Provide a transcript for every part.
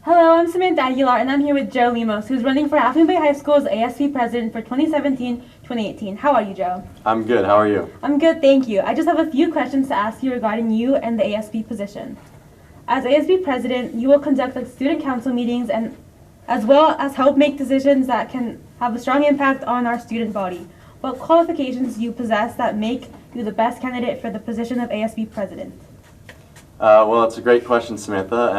Hello, I'm Samantha Aguilar, and I'm here with Joe Lemos, who's running for Half Moon Bay High School's ASB president for 2017-2018. How are you, Joe? I'm good. How are you? I'm good, thank you. I just have a few questions to ask you regarding you and the ASB position. As ASB president, you will conduct student council meetings and as well as help make decisions that can have a strong impact on our student body. What qualifications do you possess that make you the best candidate for the position of ASB president? Well, it's a great question, Samantha,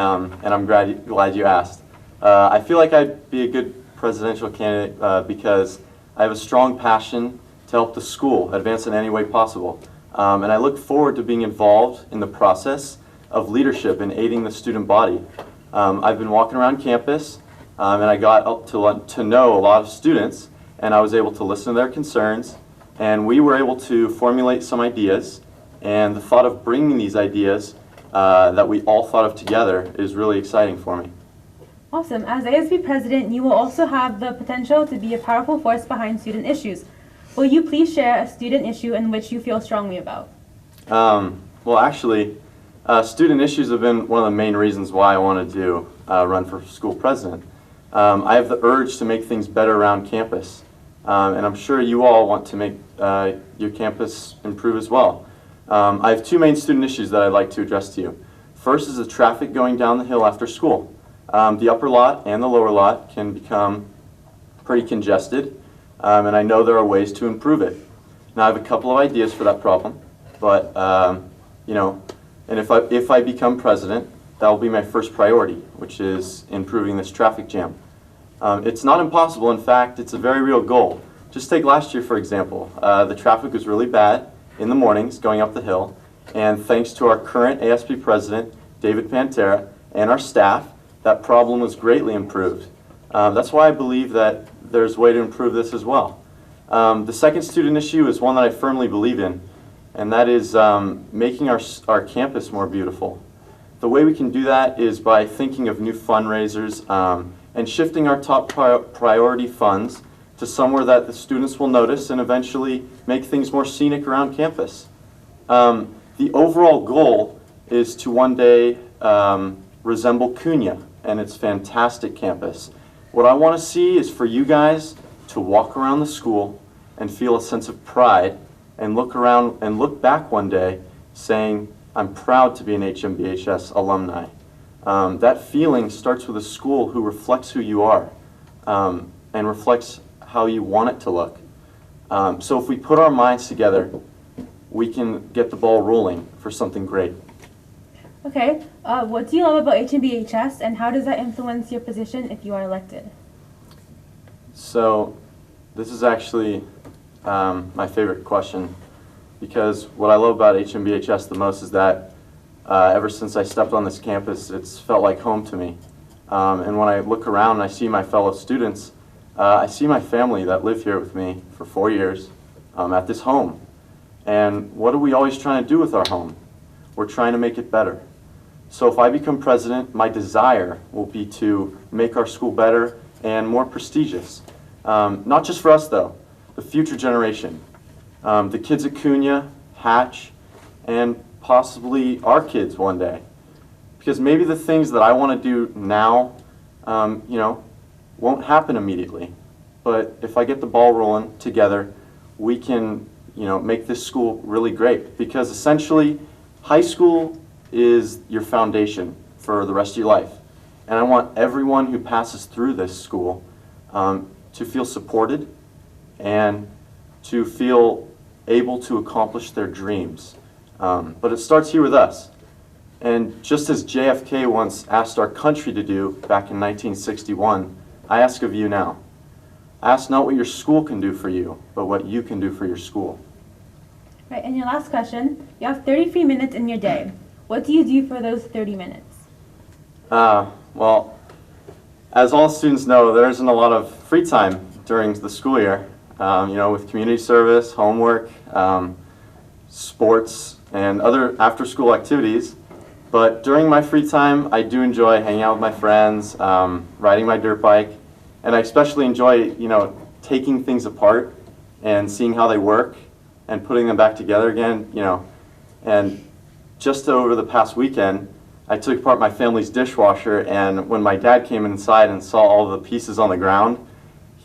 and I'm glad you asked. I feel like I'd be a good presidential candidate because I have a strong passion to help the school advance in any way possible. And I look forward to being involved in the process of leadership and aiding the student body. I've been walking around campus, and I got up to know a lot of students, and I was able to listen to their concerns, and we were able to formulate some ideas, and the thought of bringing these ideas that we all thought of together is really exciting for me. Awesome. As ASB president, you will also have the potential to be a powerful force behind student issues. Will you please share a student issue in which you feel strongly about? Well, actually, student issues have been one of the main reasons why I wanted to run for school president. I have the urge to make things better around campus, and I'm sure you all want to make your campus improve as well. I have two main student issues that I'd like to address to you. First is the traffic going down the hill after school. The upper lot and the lower lot can become pretty congested, and I know there are ways to improve it. Now I have a couple of ideas for that problem, but and if I become president, that will be my first priority, which is improving this traffic jam. It's not impossible. In fact, it's a very real goal. Just take last year, for example. The traffic was really bad in the mornings going up the hill, and thanks to our current ASB president, David Pantera, and our staff, that problem was greatly improved. That's why I believe that there's a way to improve this as well. The second student issue is one that I firmly believe in, and that is making our campus more beautiful. The way we can do that is by thinking of new fundraisers and shifting our top priority funds to somewhere that the students will notice and eventually make things more scenic around campus. The overall goal is to one day resemble Cunha and its fantastic campus. What I want to see is for you guys to walk around the school and feel a sense of pride and look around and look back one day saying, I'm proud to be an HMBHS alumni. That feeling starts with a school who reflects who you are and reflects how you want it to look. So if we put our minds together, we can get the ball rolling for something great. Okay, what do you love about HMBHS, and how does that influence your position if you are elected? So this is actually my favorite question, because what I love about HMBHS the most is that ever since I stepped on this campus, it's felt like home to me. And when I look around and I see my fellow students, I see my family that live here with me for 4 years at this home. And what are we always trying to do with our home? We're trying to make it better. So if I become president, my desire will be to make our school better and more prestigious. Not just for us though, the future generation. The kids at Cunha, Hatch, and possibly our kids one day. Because maybe the things that I want to do now, won't happen immediately. But if I get the ball rolling together, we can, make this school really great. Because essentially, high school is your foundation for the rest of your life. And I want everyone who passes through this school to feel supported and to feel able to accomplish their dreams. But it starts here with us. And just as JFK once asked our country to do back in 1961, I ask of you now. Ask not what your school can do for you, but what you can do for your school. Right, and your last question, you have 33 minutes in your day. What do you do for those 30 minutes? Well, as all students know, there isn't a lot of free time during the school year, with community service, homework, sports, and other after-school activities. But during my free time, I do enjoy hanging out with my friends, riding my dirt bike, and I especially enjoy, taking things apart and seeing how they work and putting them back together again, And just over the past weekend, I took apart my family's dishwasher, and when my dad came inside and saw all the pieces on the ground,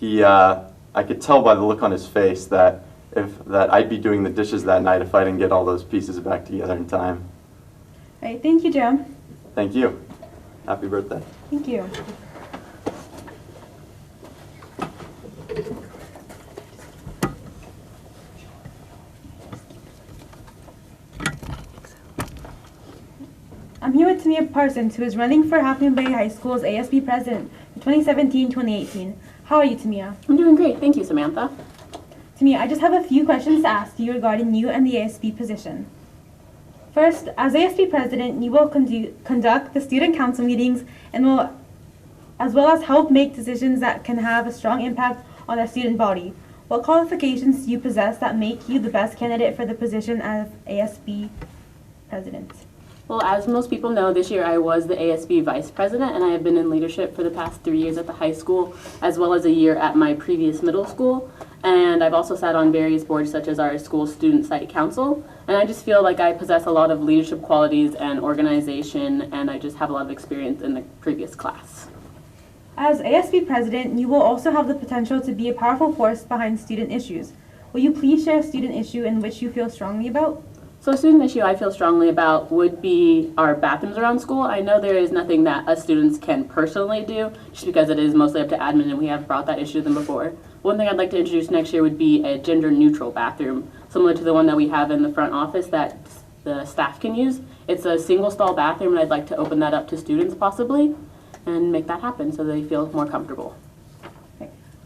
I could tell by the look on his face that I'd be doing the dishes that night if I didn't get all those pieces back together in time. All right, thank you, Joe. Thank you. Happy birthday. Thank you. I'm here with Tamia Parsons, who is running for Half Moon Bay High School's ASB president for 2017-2018. How are you, Tamia? I'm doing great. Thank you, Samantha. Tamia, I just have a few questions to ask you regarding you and the ASB position. First, as ASB president, you will conduct the student council meetings and will, as well as help make decisions that can have a strong impact on our student body. What qualifications do you possess that make you the best candidate for the position as ASB president? Well, as most people know, this year I was the ASB vice president, and I have been in leadership for the past 3 years at the high school, as well as a year at my previous middle school. And I've also sat on various boards, such as our school student site council. And I just feel like I possess a lot of leadership qualities and organization, and I just have a lot of experience in the previous class. As ASB president, you will also have the potential to be a powerful force behind student issues. Will you please share a student issue in which you feel strongly about? So a student issue I feel strongly about would be our bathrooms around school. I know there is nothing that us students can personally do, just because it is mostly up to admin, and we have brought that issue to them before. One thing I'd like to introduce next year would be a gender-neutral bathroom, similar to the one that we have in the front office that the staff can use. It's a single-stall bathroom, and I'd like to open that up to students possibly and make that happen so they feel more comfortable.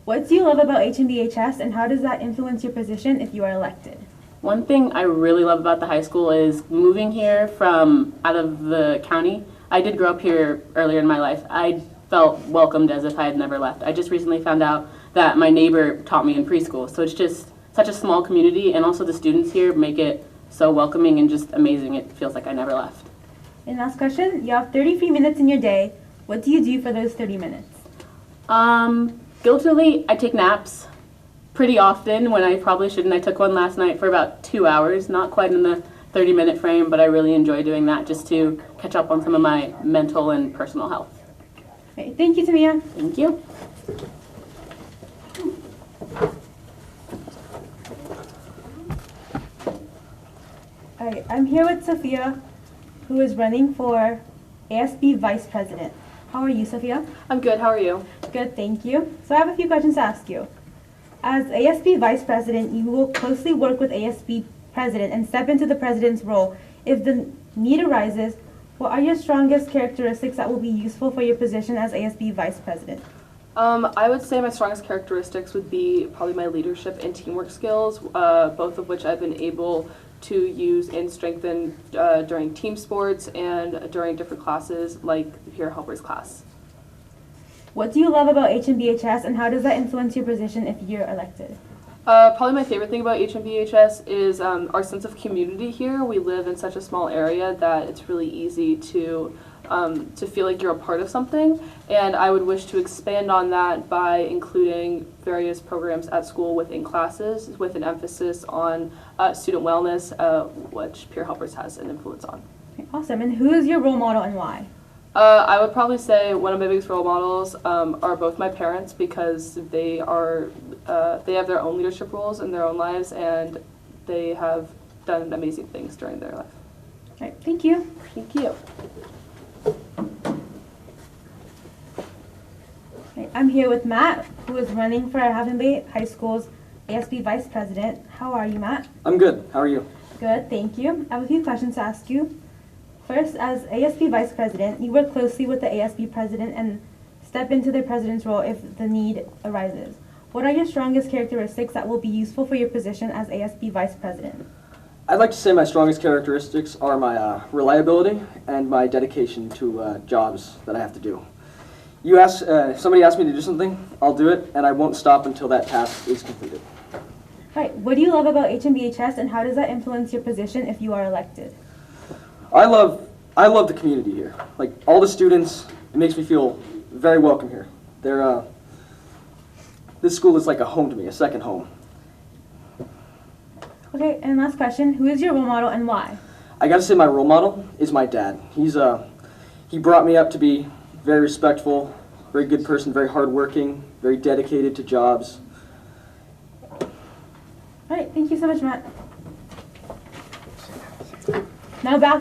What do you love about HMBHS, and how does that influence your position if you are elected? One thing I really love about the high school is moving here from out of the county. I did grow up here earlier in my life. I felt welcomed as if I had never left. I just recently found out that my neighbor taught me in preschool. So it's just such a small community, and also the students here make it so welcoming and just amazing. It feels like I never left. And last question, you have 33 minutes in your day. What do you do for those 30 minutes? Guiltily, I take naps pretty often when I probably shouldn't. I took one last night for about 2 hours, not quite in the 30-minute frame, but I really enjoy doing that just to catch up on some of my mental and personal health. Okay, thank you, Tamia. Thank you. All right, I'm here with Sophia, who is running for ASB Vice President. How are you, Sophia? I'm good. How are you? Good, thank you. So I have a few questions to ask you. As ASB Vice President, you will closely work with ASB President and step into the President's role. If the need arises, what are your strongest characteristics that will be useful for your position as ASB Vice President? I would say my strongest characteristics would be probably my leadership and teamwork skills, both of which I've been able to use and strengthen during team sports and during different classes like the peer helpers class. What do you love about HMBHS, and how does that influence your position if you're elected? Probably my favorite thing about HMBHS is our sense of community here. We live in such a small area that it's really easy to feel like you're a part of something, and I would wish to expand on that by including various programs at school within classes with an emphasis on student wellness, which Peer Helpers has an influence on. Okay, awesome. And who is your role model and why? I would probably say one of my biggest role models are both my parents, because they have their own leadership roles in their own lives, and they have done amazing things during their life. All right, thank you. Thank you. Okay, I'm here with Matt, who is running for Half Bay High School's ASB Vice President. How are you, Matt? I'm good. How are you? Good, thank you. I have a few questions to ask you. First, as ASB Vice President, you work closely with the ASB President and step into the President's role if the need arises. What are your strongest characteristics that will be useful for your position as ASB Vice President? I'd like to say my strongest characteristics are my reliability and my dedication to jobs that I have to do. If somebody asks me to do something, I'll do it, and I won't stop until that task is completed. All right, what do you love about HMBHS, and how does that influence your position if you are elected? I love the community here. Like, all the students, it makes me feel very welcome here. This school is like a home to me, a second home. Okay, and last question, who is your role model and why? I gotta say my role model is my dad. He's He brought me up to be very respectful, very good person, very hardworking, very dedicated to jobs. All right, thank you so much, Matt. Now back to